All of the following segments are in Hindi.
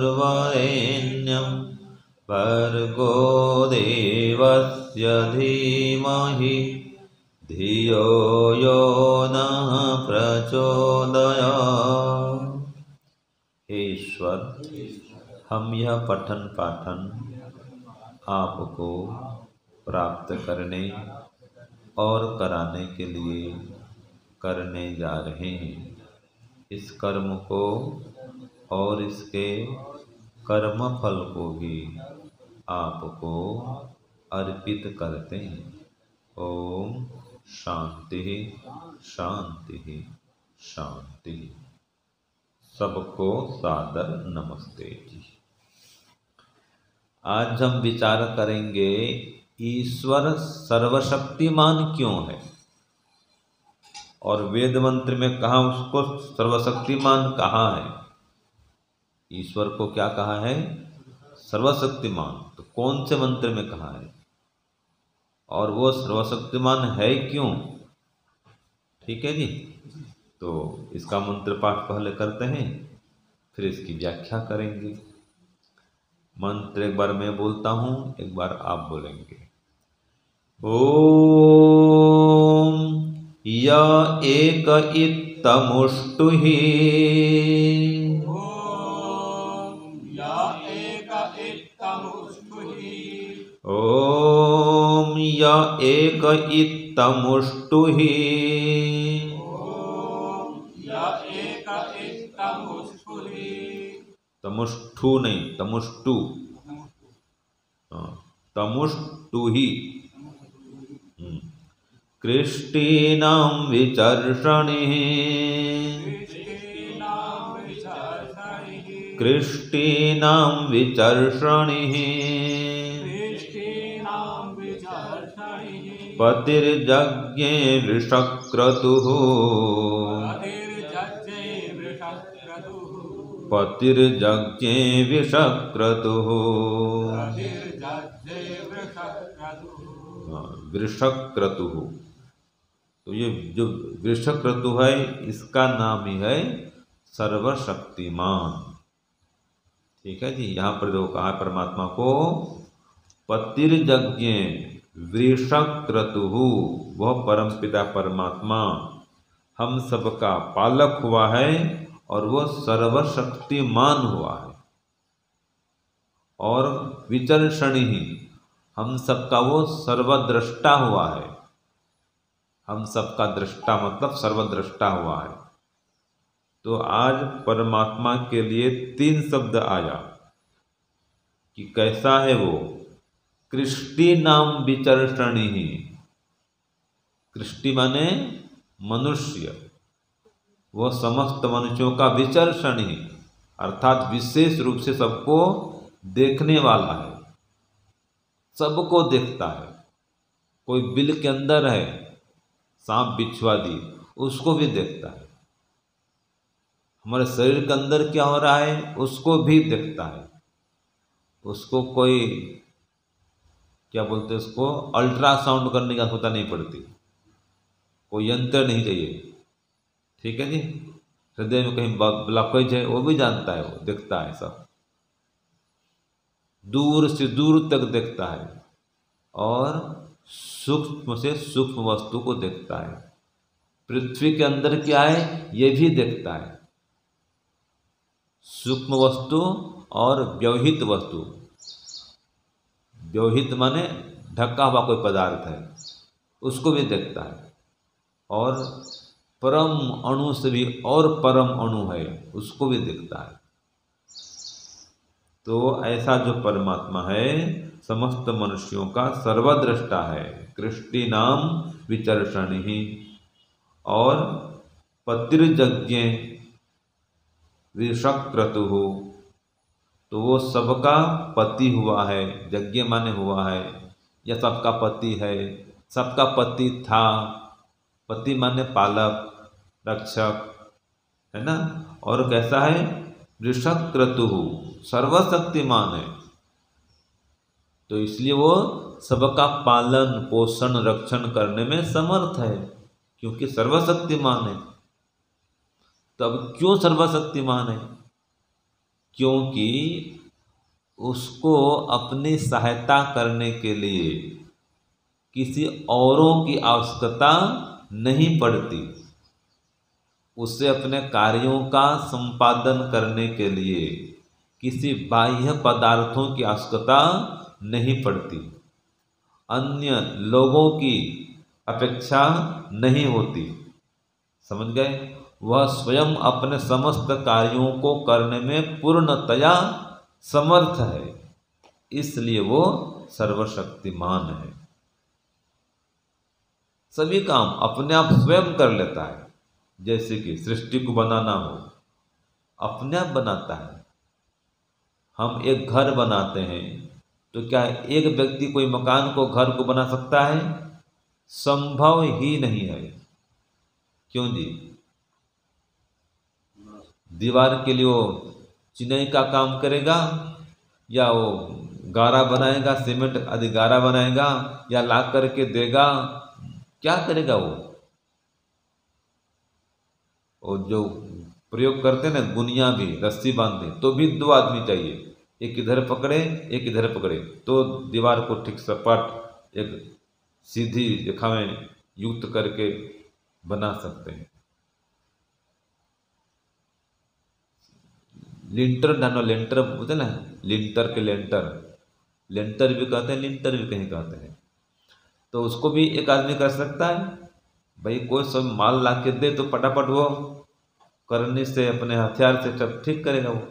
मृत्युर्वरेण्यं भर्गो देवस्य धीमहि धियो यो नः प्रचोदयात्। हे ईश्वर, हम यह पठन पाठन आपको प्राप्त करने और कराने के लिए करने जा रहे हैं। इस कर्म को और इसके कर्म फल को भी आपको अर्पित करते हैं। ओम शांति शांति शांति। सबको सादर नमस्ते जी। आज हम विचार करेंगे ईश्वर सर्वशक्तिमान क्यों है, और वेद मंत्र में कहाँ उसको सर्वशक्तिमान कहा है। ईश्वर को क्या कहा है? सर्वशक्तिमान। तो कौन से मंत्र में कहा है, और वो सर्वशक्तिमान है क्यों? ठीक है जी। तो इसका मंत्र पाठ पहले करते हैं, फिर इसकी व्याख्या करेंगे। मंत्र एक बार मैं बोलता हूँ, एक बार आप बोलेंगे। ओम य एक इत्तमुष्टुहि ओम य एक इत्तमुष्टुहि तमुष्टु नहीं, तमुष्टु, तमुष्टुहि। कृष्टीनां विचर्षणिः कृष्टीनां विचर्षणिः पतिर्यज्ञे वृषक्रतुः पतिर्यज्ञे वृषक्रतुः वृषक्रतुः। तो ये जो वृषक्रतु है, इसका नाम ही है सर्वशक्तिमान। ठीक है जी। यहाँ पर जो कहा परमात्मा को, पतिर्यज्ञे वृषक्रतुः, वह परमपिता परमात्मा हम सबका पालक हुआ है और वह सर्वशक्तिमान हुआ है। और विचर्षणी ही, हम सबका वो सर्वद्रष्टा हुआ है। हम सबका दृष्टा मतलब सर्वद्रष्टा हुआ है। तो आज परमात्मा के लिए 3 शब्द आया कि कैसा है वो। कृष्टि नाम विचर्षणी ही, कृष्टि माने मनुष्य, वह समस्त मनुष्यों का विचर्षणी अर्थात विशेष रूप से सबको देखने वाला है, सबको देखता है। कोई बिल के अंदर है, सांप बिच्छुआदी, उसको भी देखता है। हमारे शरीर के अंदर क्या हो रहा है, उसको भी देखता है। उसको कोई क्या बोलते हैं, उसको अल्ट्रासाउंड करने की आवश्यकता नहीं पड़ती, कोई यंत्र नहीं चाहिए। ठीक है जी। हृदय में कहीं ब्लॉकेज है, वो भी जानता है, वो देखता है सब। दूर से दूर तक देखता है और सूक्ष्म से सूक्ष्म वस्तु को देखता है। पृथ्वी के अंदर क्या है ये भी देखता है। सूक्ष्म वस्तु और व्यवहित वस्तु, व्यवहित माने ढका हुआ कोई पदार्थ है, उसको भी देखता है। और परम अणु से भी और परम अणु है, उसको भी देखता है। तो ऐसा जो परमात्मा है समस्त मनुष्यों का सर्वद्रष्टा है। कृष्टि नाम विचर्षणि और पतिर्यज्ञे वृषक्रतुः, तो वो सबका पति हुआ है। यज्ञ माने हुआ है, या सबका पति है, सबका पति था। पति माने पालक, रक्षक, है ना। और कैसा है, वृषक्रतुः, सर्वशक्तिमान है। तो इसलिए वो सबका पालन पोषण रक्षण करने में समर्थ है, क्योंकि सर्वशक्तिमान है। तब क्यों सर्वशक्तिमान है? क्योंकि उसको अपनी सहायता करने के लिए किसी औरों की आवश्यकता नहीं पड़ती। उसे अपने कार्यों का संपादन करने के लिए किसी बाह्य पदार्थों की आवश्यकता नहीं पड़ती, अन्य लोगों की अपेक्षा नहीं होती। समझ गए? वह स्वयं अपने समस्त कार्यों को करने में पूर्णतया समर्थ है, इसलिए वो सर्वशक्तिमान है। सभी काम अपने आप स्वयं कर लेता है। जैसे कि सृष्टि को बनाना हो, अपने आप बनाता है। हम एक घर बनाते हैं तो क्या एक व्यक्ति कोई मकान को, घर को बना सकता है? संभव ही नहीं है। क्यों जी? दीवार के लिए वो चिनाई का काम करेगा, या वो गारा बनाएगा, सीमेंट आदि गारा बनाएगा, या ला करके देगा? क्या करेगा वो? और जो प्रयोग करते ना गुनिया भी, रस्सी बांधे, तो भी 2 आदमी चाहिए। एक इधर पकड़े, एक इधर पकड़े, तो दीवार को ठीक सपाट एक सीधी रेखा में युक्त करके बना सकते हैं। लिंटर डालो, लेंटर बोलते ना, लिंटर के लेंटर, लेंटर भी कहते हैं, लिंटर भी कहीं कहते हैं। तो उसको भी एक आदमी कर सकता है। भाई कोई सब माल ला के दे तो फटाफट वो करने से, अपने हथियार से सब ठीक करेगा वो।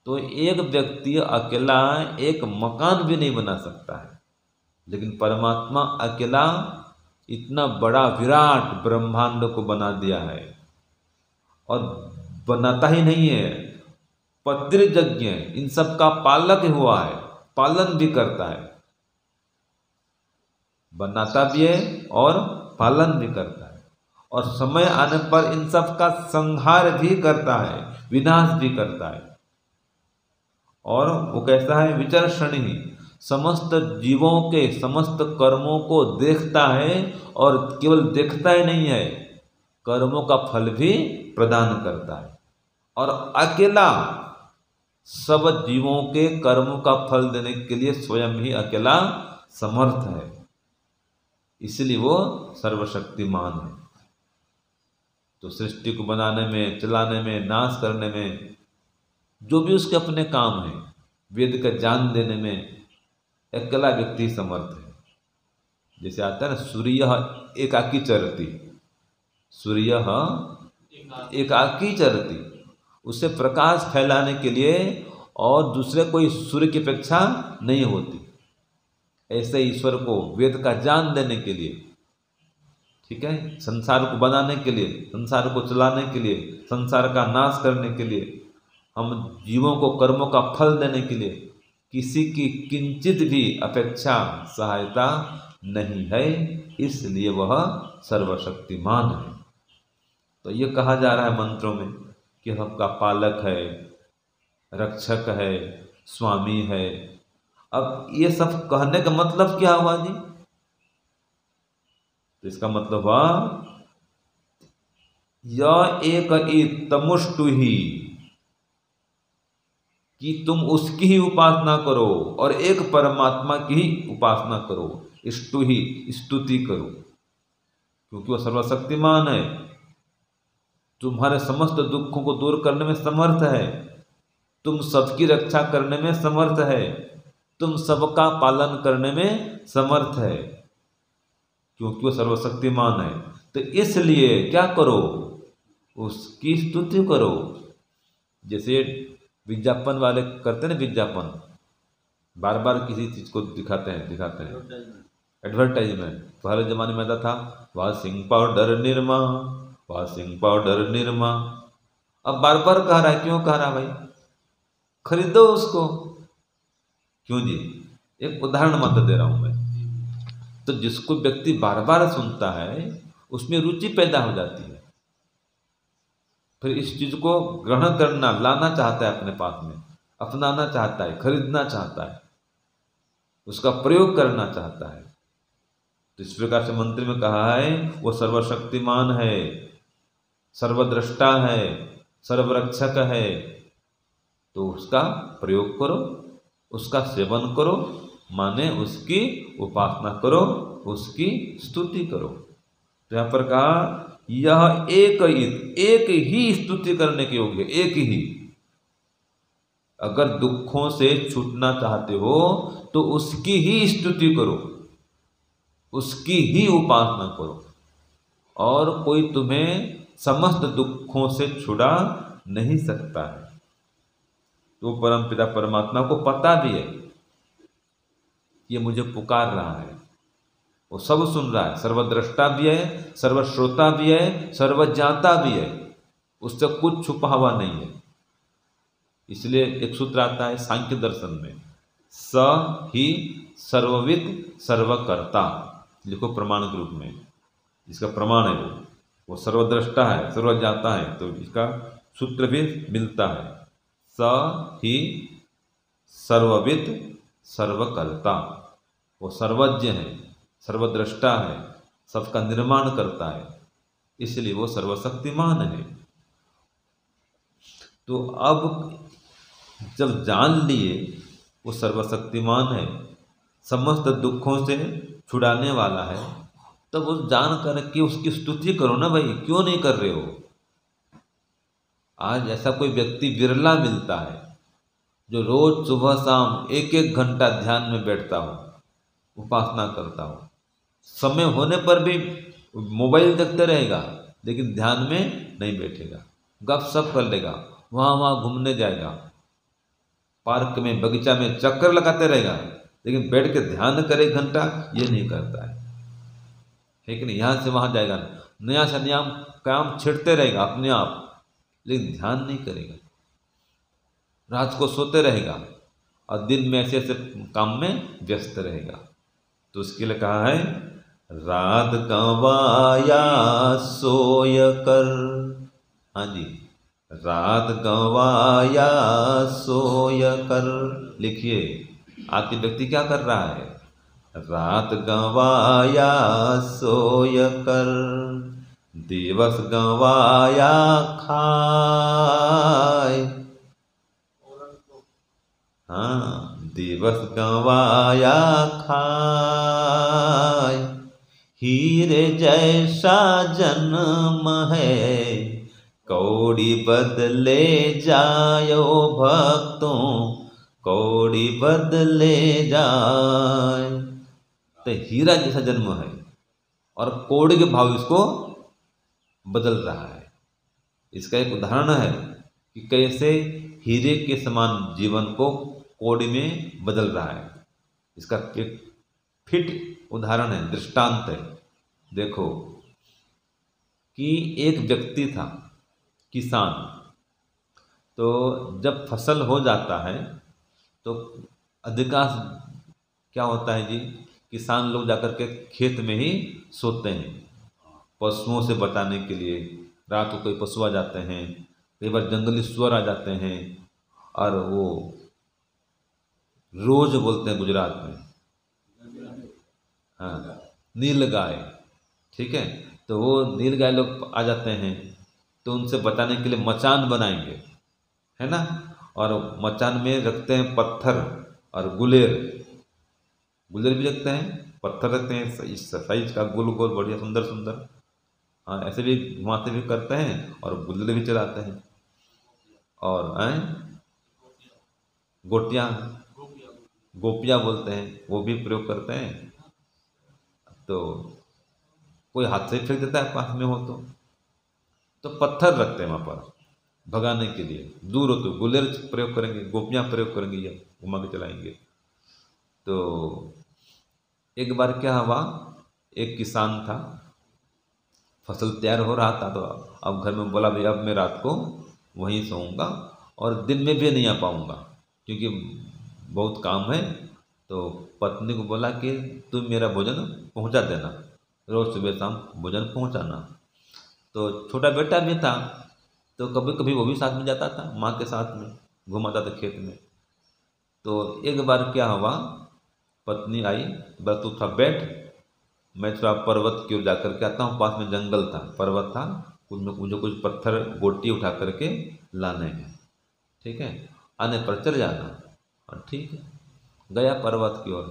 तो एक व्यक्ति अकेला एक मकान भी नहीं बना सकता है, लेकिन परमात्मा अकेला इतना बड़ा विराट ब्रह्मांड को बना दिया है। और बनाता ही नहीं है, पत्रिजज्ञ इन सब का पालक हुआ है, पालन भी करता है। बनाता भी है और पालन भी करता है, और समय आने पर इन सब का संहार भी करता है, विनाश भी करता है। और वो कैसा है? विचक्षणी, समस्त जीवों के समस्त कर्मों को देखता है, और केवल देखता ही नहीं है, कर्मों का फल भी प्रदान करता है। और अकेला सब जीवों के कर्मों का फल देने के लिए स्वयं ही अकेला समर्थ है, इसलिए वो सर्वशक्तिमान है। तो सृष्टि को बनाने में, चलाने में, नाश करने में, जो भी उसके अपने काम हैं, वेद का ज्ञान देने में अकेला व्यक्ति समर्थ है। जैसे आता है ना, सूर्य एकाकी चरति, सूर्य एकाकी चरति, उसे प्रकाश फैलाने के लिए और दूसरे कोई सूर्य की अपेक्षा नहीं होती। ऐसे ईश्वर को वेद का ज्ञान देने के लिए, ठीक है, संसार को बनाने के लिए, संसार को चलाने के लिए, संसार का नाश करने के लिए, हम जीवों को कर्मों का फल देने के लिए किसी की किंचित भी अपेक्षा, सहायता नहीं है, इसलिए वह सर्वशक्तिमान है। तो ये कहा जा रहा है मंत्रों में कि सबका पालक है, रक्षक है, स्वामी है। अब ये सब कहने का मतलब क्या हुआ जी? तो इसका मतलब हुआ यह एक तमुष्टु ही, कि तुम उसकी ही उपासना करो और एक परमात्मा की ही उपासना करो, स्तु ही, स्तुति करो, क्योंकि वह सर्वशक्तिमान है, तुम्हारे समस्त दुखों को दूर करने में समर्थ है, तुम सबकी रक्षा करने में समर्थ है, तुम सबका पालन करने में समर्थ है, क्योंकि वह सर्वशक्तिमान है। तो इसलिए क्या करो? उसकी स्तुति करो। जैसे विज्ञापन वाले करते हैं ना, विज्ञापन बार बार किसी चीज को दिखाते हैं एडवर्टाइजमेंट। पहले जमाने में आता था washing powder Nirma, washing powder Nirma. अब बार बार कह रहा है, क्यों कह रहा है भाई? खरीदो उसको। क्यों जी? एक उदाहरण मात्र दे रहा हूं मैं। तो जिसको व्यक्ति बार बार सुनता है उसमें रुचि पैदा हो जाती है, फिर इस चीज को ग्रहण करना, लाना चाहता है अपने पास में, अपनाना चाहता है, खरीदना चाहता है, उसका प्रयोग करना चाहता है। तो इस प्रकार से मंत्र में कहा है वो सर्वशक्तिमान है, सर्वद्रष्टा है, सर्वरक्षक है, तो उसका प्रयोग करो, उसका सेवन करो, माने उसकी उपासना करो, उसकी स्तुति करो। तो यहाँ पर कहा यह एक ही स्तुति करने के योग्य, एक ही। अगर दुखों से छूटना चाहते हो तो उसकी ही स्तुति करो, उसकी ही उपासना करो, और कोई तुम्हें समस्त दुखों से छुड़ा नहीं सकता है। तो परमपिता परमात्मा को पता भी है ये मुझे पुकार रहा है, वो सब सुन रहा है, सर्वद्रष्टा भी है, सर्वश्रोता भी है, सर्वज्ञाता भी है, उससे कुछ छुपा हुआ नहीं है। इसलिए एक सूत्र आता है सांख्य दर्शन में, स ही सर्वविद सर्वकर्ता, लिखो प्रमाण के रूप में, इसका प्रमाण है वो सर्वद्रष्टा है, सर्वज्ञाता है, तो इसका सूत्र भी मिलता है, स ही सर्वविद सर्वकर्ता, वो सर्वज्ञ है, सर्वद्रष्टा है, सबका निर्माण करता है, इसलिए वो सर्वशक्तिमान है। तो अब जब जान लिए वो सर्वशक्तिमान है, समस्त दुखों से छुड़ाने वाला है, तब वो जान कर के उसकी स्तुति करो ना भाई, क्यों नहीं कर रहे हो? आज ऐसा कोई व्यक्ति विरला मिलता है जो रोज सुबह शाम एक एक घंटा ध्यान में बैठता हो, उपासना करता हो, समय होने पर भी मोबाइल देखते रहेगा लेकिन ध्यान में नहीं बैठेगा, गपशप कर लेगा, वहाँ घूमने जाएगा, पार्क में बगीचा में चक्कर लगाते रहेगा, लेकिन बैठ के ध्यान करे 1 घंटा ये नहीं करता है कि नहीं? यहाँ से वहाँ जाएगा, नया से नया काम छेड़ते रहेगा अपने आप, लेकिन ध्यान नहीं करेगा, रात को सोते रहेगा और दिन में ऐसे ऐसे काम में व्यस्त रहेगा। तो उसके लिए कहा है रात गंवाया सोय कर, हाँ जी, रात गंवाया सोय कर। लिखिए आखिर व्यक्ति क्या कर रहा है? रात गंवाया सोय कर, दिवस गंवाया खाए, हाँ, दिवस गंवाया खाए, हीरे जैसा जन्म है कौड़ी बदले जायो भक्तों, कौड़ी बदले जाए। तो हीरा जैसा जन्म है और कौड़ी के भाव इसको बदल रहा है। इसका एक उदाहरण है कि कैसे हीरे के समान जीवन को कौड़ी में बदल रहा है। इसका एक फिट उदाहरण है, दृष्टांत है। देखो कि एक व्यक्ति था, किसान, तो जब फसल हो जाता है तो अधिकांश क्या होता है जी, किसान लोग जाकर के खेत में ही सोते हैं पशुओं से बचाने के लिए। रात को कोई पशु आ जाते हैं, कई बार जंगली सुअर आ जाते हैं, और वो रोज बोलते हैं गुजरात में, हाँ, नील गाय, ठीक है, तो वो नील गाय लोग आ जाते हैं, तो उनसे बचाने के लिए मचान बनाएंगे, है ना, और मचान में रखते हैं पत्थर और गुलेर, गुलेर भी रखते हैं, पत्थर रखते हैं इस साइज का, गोल गोल बढ़िया सुंदर सुंदर, हाँ, ऐसे भी घुमाते भी करते हैं और गुलेर भी चलाते हैं, और गोटियाँ, गोपियाँ बोलते हैं, वो भी प्रयोग करते हैं। तो कोई हाथ से फेंक देता है पास में हो तो पत्थर रखते हैं वहाँ पर भगाने के लिए, दूर हो तो गुलेर प्रयोग करेंगे, गोपियाँ प्रयोग करेंगे, या घुमा के चलाएंगे। तो एक बार क्या हुआ, एक किसान था, फसल तैयार हो रहा था, तो अब घर में बोला भाई अब मैं रात को वहीं सोऊंगा और दिन में भी नहीं आ पाऊंगा क्योंकि बहुत काम है। तो पत्नी को बोला कि तुम मेरा भोजन पहुंचा देना, रोज़ सुबह शाम भोजन पहुंचाना। तो छोटा बेटा भी था, तो कभी कभी वो भी साथ में जाता था, माँ के साथ में घुमाता था खेत में। तो एक बार क्या हुआ, पत्नी आई, बस तू था बैठ, मैं थोड़ा पर्वत की ओर जा करके आता हूँ, पास में जंगल था, पर्वत था, मुझे कुछ पत्थर गोटी उठा करके लाने हैं, ठीक है। आने पर चले जाना। और ठीक है, गया पर्वत की ओर।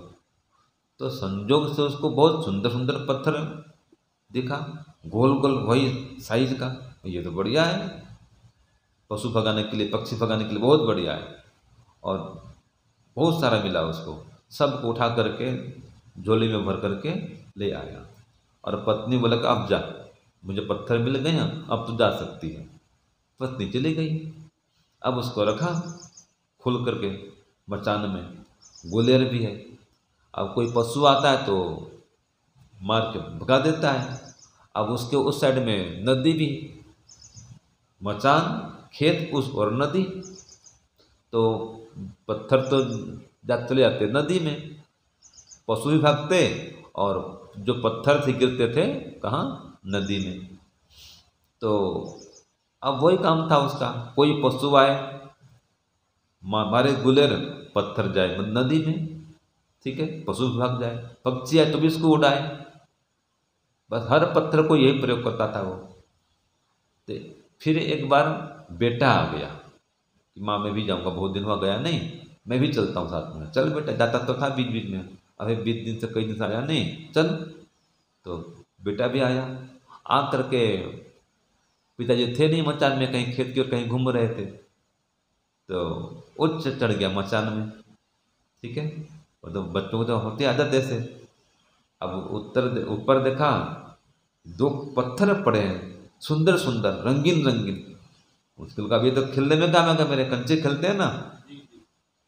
तो संजोग से उसको बहुत सुंदर सुंदर पत्थर दिखा, गोल गोल वही साइज का। ये तो बढ़िया है, पशु भगाने के लिए, पक्षी भगाने के लिए बहुत बढ़िया है। और बहुत सारा मिला उसको, सबको उठा करके झोली में भर करके ले आया। और पत्नी बोला कि अब जा, मुझे पत्थर मिल गए हैं, अब तो जा सकती है। पत्नी चली गई। अब उसको रखा खुल करके मचान में, गुलेर भी है। अब कोई पशु आता है तो मार के भगा देता है। अब उसके उस साइड में नदी भी, मचान, खेत उस और नदी, तो पत्थर तो चले जाते नदी में, पशु भी भागते और जो पत्थर थे गिरते थे कहाँ, नदी में। तो अब वही काम था उसका, कोई पशु आए मारे गुलेर, पत्थर जाए नदी में, ठीक है, पशु भी भाग जाए, पक्षी आए तो भी इसको उड़ाए। बस हर पत्थर को यही प्रयोग करता था वो। तो फिर एक बार बेटा आ गया कि माँ मैं भी जाऊँगा, बहुत दिन हुआ गया नहीं, मैं भी चलता हूँ साथ में। चल बेटा, जाता तो था बीच बीच में, अभी 20 दिन से, कई दिन से आया नहीं, चल। तो बेटा भी आया। आ करके पिताजी थे नहीं मचान में, कहीं खेत की ओर कहीं घूम रहे थे। तो उच्च चढ़ गया मचान में, ठीक है। और तो बच्चों को तो होती आदत ऐसे। अब ऊपर देखा, 2 पत्थर पड़े हैं, सुंदर सुंदर, रंगीन रंगीन। मुश्किल का, अभी तो खेलने में काम आएगा, मेरे कंचे खेलते हैं ना,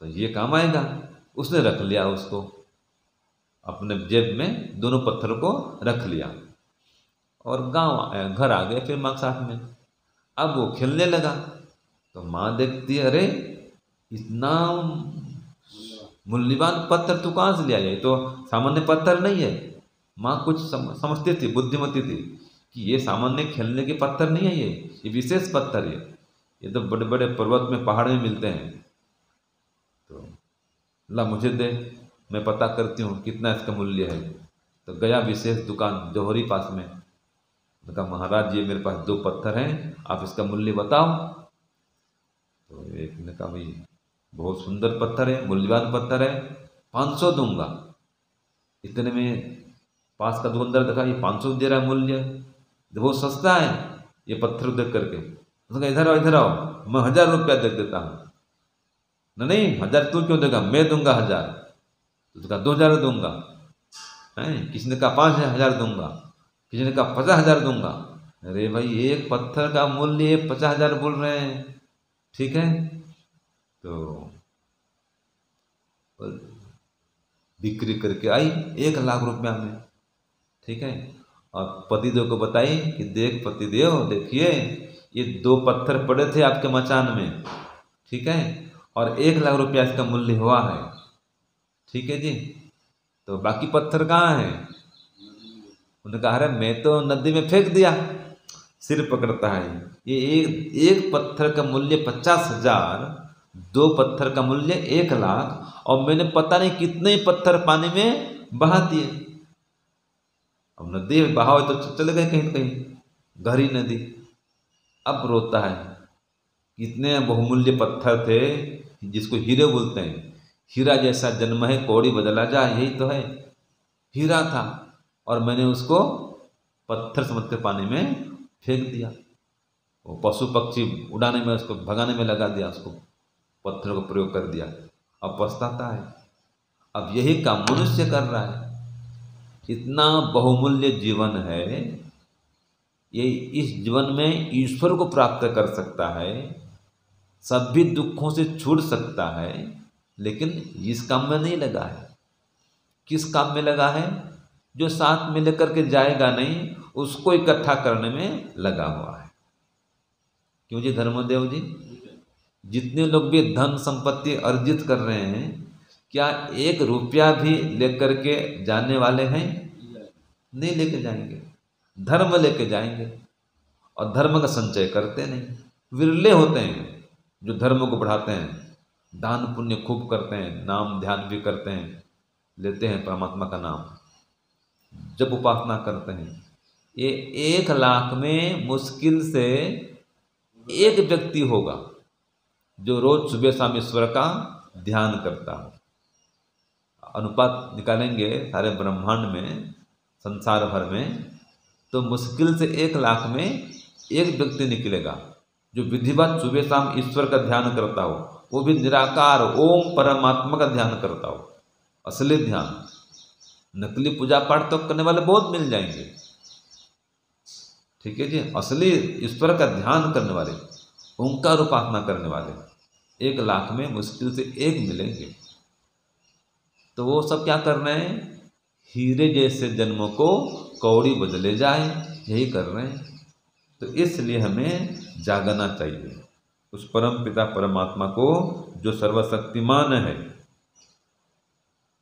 तो ये काम आएगा। उसने रख लिया उसको अपने जेब में, दोनों पत्थर को रख लिया। और घर आ गए फिर माँ के साथ में। अब वो खेलने लगा तो माँ देखती है, अरे इतना मूल्यवान पत्थर तू कहाँ से लिया? ये तो सामान्य पत्थर नहीं है। माँ कुछ समझती थी, बुद्धिमती थी कि ये सामान्य खेलने के पत्थर नहीं है, ये विशेष पत्थर है, ये तो बड़े बड़े पर्वत में, पहाड़ में मिलते हैं। तो ला मुझे दे, मैं पता करती हूँ कितना इसका मूल्य है। तो गया विशेष दुकान जौहरी पास में, कहा महाराज ये मेरे पास 2 पत्थर हैं, आप इसका मूल्य बताओ। तो एक ने कहा भाई बहुत सुंदर पत्थर है, मूल्यवान पत्थर है, 500 दूंगा। इतने में पास का दुकानदार देखा ये 500 दे रहा है मूल्य, बहुत सस्ता है ये पत्थर देख करके। उसने कहा इधर आओ, मैं 1000 रुपया दे देता हूँ। नहीं 1000 तू क्यों देगा, मैं दूंगा 1000। तो उसका 2000 दूंगा है, किसी ने कहा 5000 दूंगा, किसी ने कहा 50,000 दूंगा। अरे भाई एक पत्थर का मूल्य 50,000 बोल रहे हैं, ठीक है। तो बिक्री करके आई 1 लाख रुपया में, ठीक है। और पतिदेव को बताई कि देख पतिदेव, देखिए ये 2 पत्थर पड़े थे आपके मचान में, ठीक है, और 1 लाख रुपया इसका मूल्य हुआ है, ठीक है जी। तो बाकी पत्थर कहाँ है? उन्होंने कहा अरे मैं तो नदी में फेंक दिया। सिर पकड़ता है, ये एक पत्थर का मूल्य 50,000, 2 पत्थर का मूल्य 1 लाख, और मैंने पता नहीं कितने पत्थर पानी में बहा दिए। अब नदी में बहाव तो चले गए कहीं कहीं, गहरी नदी। अब रोता है, कितने बहुमूल्य पत्थर थे जिसको हीरे बोलते हैं, हीरा जैसा जन्म है कौड़ी बदला जाए, यही तो है। हीरा था और मैंने उसको पत्थर समझ कर पानी में फेंक दिया। वो पशु पक्षी उड़ाने में, उसको भगाने में लगा दिया, उसको पत्थर को प्रयोग कर दिया। अब पछताता है। अब यही काम मनुष्य कर रहा है। इतना बहुमूल्य जीवन है, ये इस जीवन में ईश्वर को प्राप्त कर सकता है, सभी दुखों से छूट सकता है, लेकिन इस काम में नहीं लगा है। किस काम में लगा है? जो साथ में लेकर के जाएगा नहीं, उसको इकट्ठा करने में लगा हुआ है। क्यों जी धर्मदेव जी? जितने लोग भी धन संपत्ति अर्जित कर रहे हैं, क्या 1 रुपया भी लेकर के जाने वाले हैं? नहीं लेके जाएंगे। धर्म लेके जाएंगे, और धर्म का संचय करते नहीं। विरले होते हैं जो धर्म को बढ़ाते हैं, दान पुण्य खूब करते हैं, नाम ध्यान भी करते हैं, लेते हैं परमात्मा का नाम, जब उपासना करते हैं। ये 1 लाख में मुश्किल से 1 व्यक्ति होगा जो रोज सुबह शाम ईश्वर का ध्यान करता हो। अनुपात निकालेंगे सारे ब्रह्मांड में, संसार भर में, तो मुश्किल से 1 लाख में एक व्यक्ति निकलेगा जो विधिवत सुबह शाम ईश्वर का ध्यान करता हो, वो भी निराकार ओम परमात्मा का ध्यान करता हो, असली ध्यान। नकली पूजा पाठ तो करने वाले बहुत मिल जाएंगे, ठीक है जी। असली ईश्वर का ध्यान करने वाले, ओंकार उपासना करने वाले 1 लाख में मुश्किल से एक मिलेंगे। तो वो सब क्या कर रहे हैं? हीरे जैसे जन्मों को कौड़ी बदले जाए, यही कर रहे हैं। तो इसलिए हमें जागना चाहिए उस परम पिता परमात्मा को जो सर्वशक्तिमान है,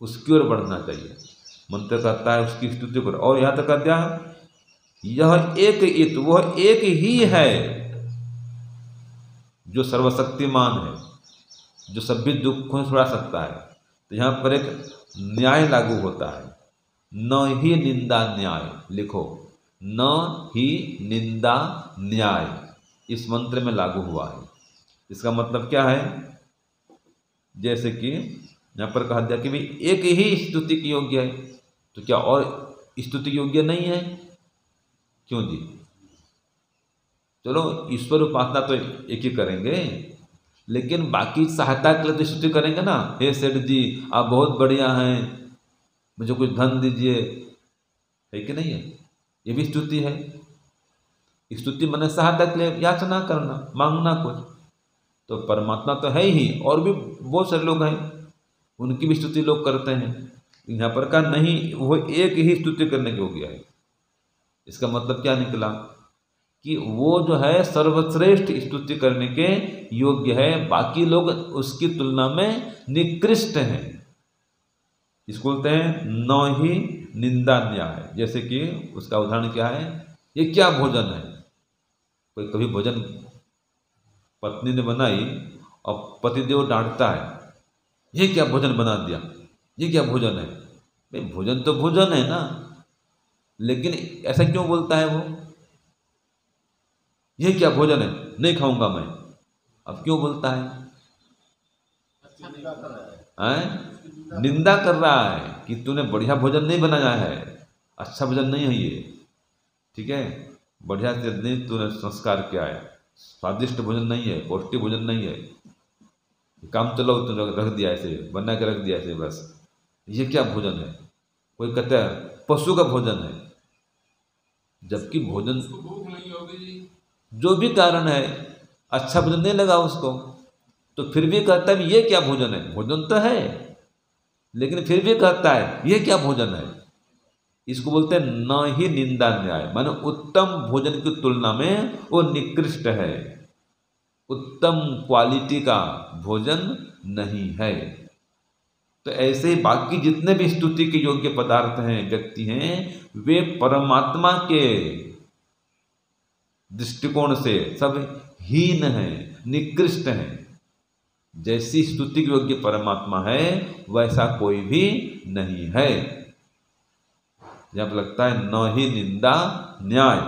उसकी ओर बढ़ना चाहिए। मंत्र कहता है उसकी स्तुति करो। और यहाँ तक क्या, यह एक इत, वह एक ही है जो सर्वशक्तिमान है, जो सभी दुखों से छुड़ा सकता है। तो यहाँ पर एक न्याय लागू होता है, न ही निंदा न्याय। लिखो, न ही निंदा न्याय इस मंत्र में लागू हुआ है। इसका मतलब क्या है? जैसे कि यहाँ पर कहा दिया कि भाई एक ही स्तुति की योग्य है, तो क्या और स्तुति योग्य नहीं है? क्यों जी? चलो ईश्वर उपासना तो एक ही करेंगे, लेकिन बाकी सहायता के लिए तो स्तुति करेंगे ना। हे सेठ जी, आप बहुत बढ़िया हैं, मुझे कुछ धन दीजिए, है कि नहीं है? ये भी स्तुति है। स्तुति माने सहायता के लिए याचना करना, मांगना कुछ। तो परमात्मा तो है ही, और भी बहुत सारे लोग हैं, उनकी भी स्तुति लोग करते हैं। यहाँ पर का नहीं, वो एक ही स्तुति करने के योग्य है। इसका मतलब क्या निकला कि वो जो है सर्वश्रेष्ठ स्तुति करने के योग्य है, बाकी लोग उसकी तुलना में निकृष्ट हैं। इसको बोलते हैं न ही निंदा न्याय। जैसे कि उसका उदाहरण क्या है? ये क्या भोजन है? कोई कभी भोजन पत्नी ने बनाई और पतिदेव डांटता है, ये क्या भोजन बना दिया, ये क्या भोजन है? भाई भोजन तो भोजन है ना, लेकिन ऐसा क्यों बोलता है वो? ये क्या भोजन है, नहीं खाऊंगा मैं। अब क्यों बोलता है? निंदा कर रहा है कि तूने बढ़िया भोजन नहीं बनाया है, अच्छा भोजन नहीं है ये, ठीक है, बढ़िया से नहीं तूने संस्कार किया है, स्वादिष्ट भोजन नहीं है, पौष्टिक भोजन नहीं है, काम चलो तूने रख दिया ऐसे, बना के रख दिया ऐसे बस, ये क्या भोजन है? कोई कहता है पशु का भोजन है, जबकि भोजन जो भी कारण है अच्छा भोजन नहीं लगा उसको, तो फिर भी कहता है ये क्या भोजन है? भोजन तो है, लेकिन फिर भी कहता है ये क्या भोजन है। इसको बोलते हैं न ही निंदा न्याय, माने उत्तम भोजन की तुलना में वो निकृष्ट है, उत्तम क्वालिटी का भोजन नहीं है। तो ऐसे ही बाकी जितने भी स्तुति के योग्य पदार्थ हैं, व्यक्ति हैं, वे परमात्मा के दृष्टिकोण से सब हीन हैं, निकृष्ट हैं। जैसी स्तुति के योग्य परमात्मा है वैसा कोई भी नहीं है। जब लगता है न ही निंदा न्याय,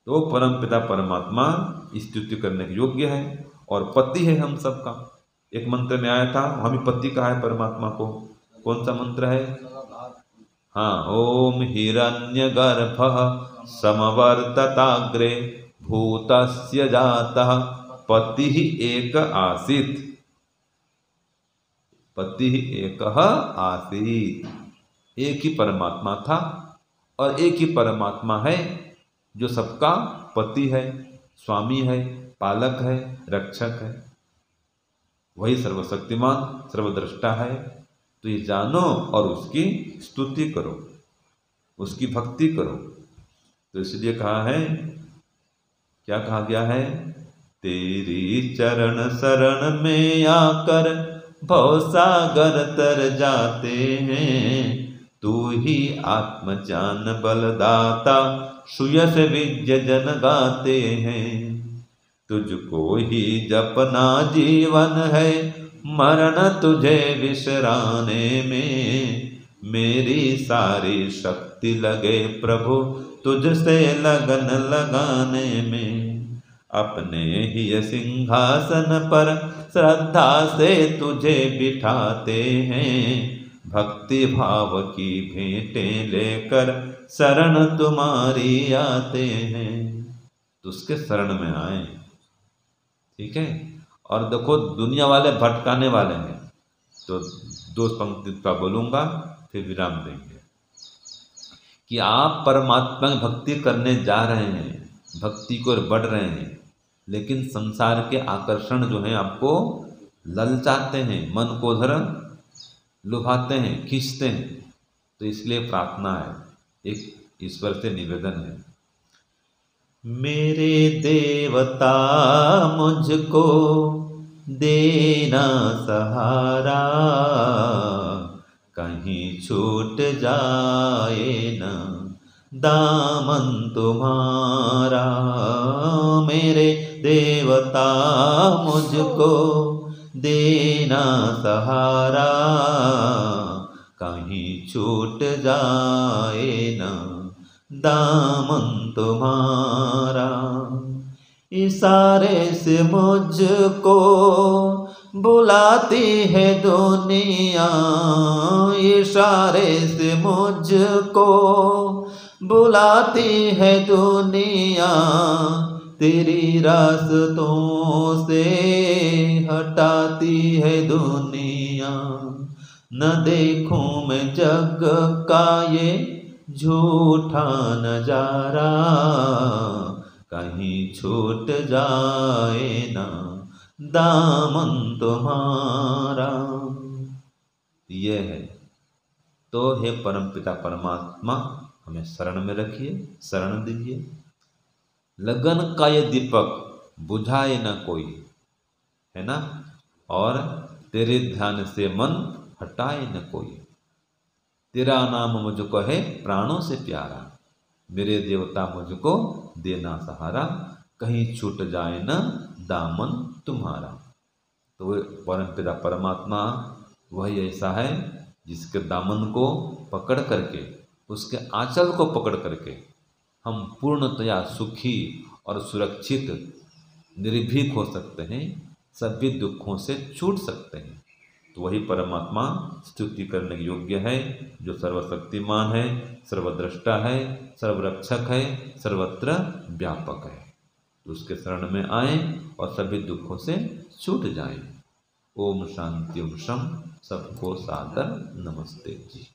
तो परम पिता परमात्मा स्तुति करने के योग्य है और पति है हम सबका। एक मंत्र में आया था, हम ही पति कहा है परमात्मा को। कौन सा मंत्र है? हाँ, ओम हिरण्यगर्भः समवर्तताग्रे भूतस्य जातः पतिः एक आसीत्। पतिः एकः आसीत्, एक ही परमात्मा था और एक ही परमात्मा है जो सबका पति है, स्वामी है, पालक है, रक्षक है। वही सर्वशक्तिमान सर्वद्रष्टा है। तो ये जानो और उसकी स्तुति करो, उसकी भक्ति करो। तो इसलिए कहा है, क्या कहा गया है? तेरी चरण शरण में आकर भवसागर तर जाते हैं, तू ही आत्मज्ञान बलदाता सुयश विद्य जन गाते हैं। तुझको ही जपना जीवन है, मरण तुझे विसराने में। मेरी सारी शक्ति लगे प्रभु तुझसे लगन लगाने में। अपने ही सिंहासन पर श्रद्धा से तुझे बिठाते हैं, भक्ति भाव की भेंटें लेकर शरण तुम्हारी आते हैं। तो उसके शरण में आए, ठीक है। और देखो दुनिया वाले भटकाने वाले हैं, तो दो पंक्ति का बोलूंगा फिर विराम देंगे कि आप परमात्मा की भक्ति करने जा रहे हैं, भक्ति को बढ़ रहे हैं, लेकिन संसार के आकर्षण जो हैं आपको ललचाते हैं, मन को उधर लुभाते हैं, खींचते हैं। तो इसलिए प्रार्थना है, एक ईश्वर से निवेदन है, मेरे देवता मुझको देना सहारा, कहीं छूट जाए न दामन तुम्हारा। मेरे देवता मुझको देना सहारा, कहीं छूट जाए न दामन तुम्हारा। इशारे से मुझको बुलाती है दुनिया, इशारे से मुझको बुलाती है दुनिया, तेरी रास्तों से हटाती है दुनिया। न देखूं मैं जग का ये झूठा नजारा, कहीं छूट जाए ना दामन तुम्हारा। ये है। तो हे परमपिता परमात्मा, हमें शरण में रखिए, शरण दीजिए। लगन का ये दीपक बुझाए ना कोई, है ना, और तेरे ध्यान से मन हटाए न कोई। तेरा नाम मुझको है प्राणों से प्यारा, मेरे देवता मुझको देना सहारा, कहीं छूट जाए न दामन तुम्हारा। तो परमपिता परमात्मा वही ऐसा है जिसके दामन को पकड़ करके, उसके आंचल को पकड़ करके हम पूर्णतया सुखी और सुरक्षित निर्भीक हो सकते हैं, सभी दुखों से छूट सकते हैं। तो वही परमात्मा स्तुति करने योग्य है, जो सर्वशक्तिमान है, सर्वद्रष्टा है, सर्वरक्षक है, सर्वत्र व्यापक है। तो उसके शरण में आए और सभी दुखों से छूट जाएं। ओम शांति ओम शम। सबको सादर नमस्ते जी।